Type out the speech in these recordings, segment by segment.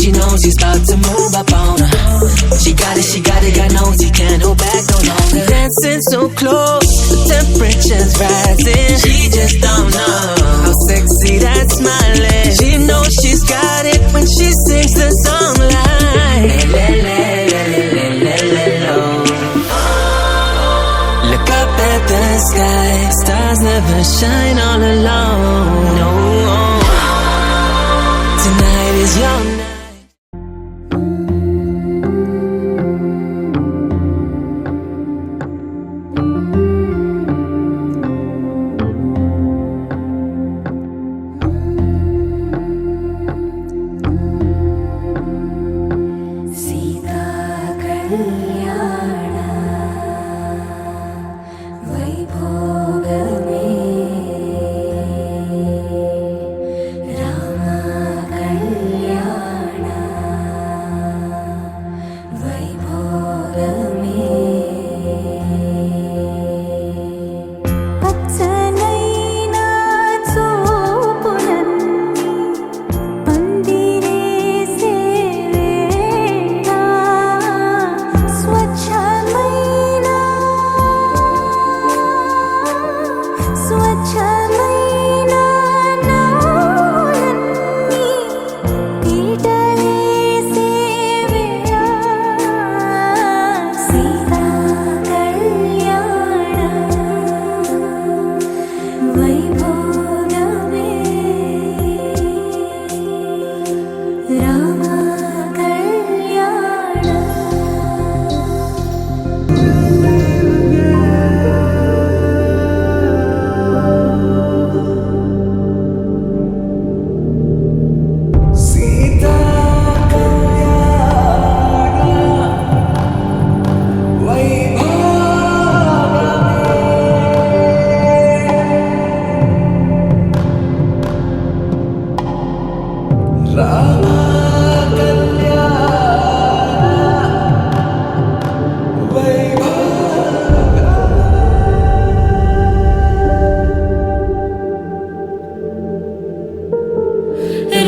she knows she's about to move up on her. She got it, got nosy, can't hold back no longer. Dancing so close, the temperature's rising. She just don't know how sexy that smile is. She knows she's got it when she sings the song like look up at the sky, stars never shine all alone. No, tonight is your night.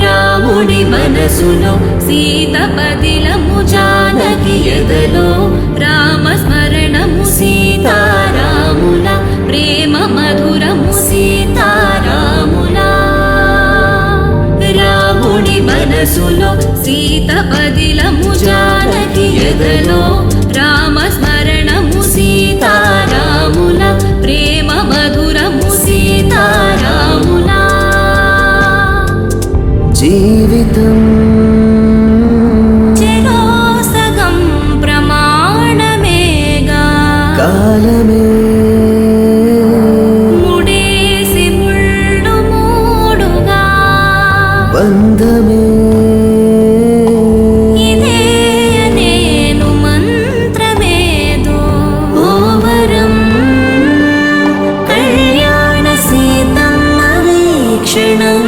రాముడి మనసులో సీత పదిలము జానకి ఎదలో రామస్మరణము సీతారాముల ప్రేమ మధురము సీతారాముల రాముడి మనసులో సీత పదిలము జానకి ఎదలో రామస్మరణము సీతారాముల ప్రేమ మధురము సీతారాముల జీవితం చెరో సగం ప్రమాణమేగా కాలమే ముడేసి ముళ్ళు మూడుగా బంధమే ఇదే నేను మంత్రమేదో ఓవరం కళ్యాణ సీతమ్మ వీక్షణం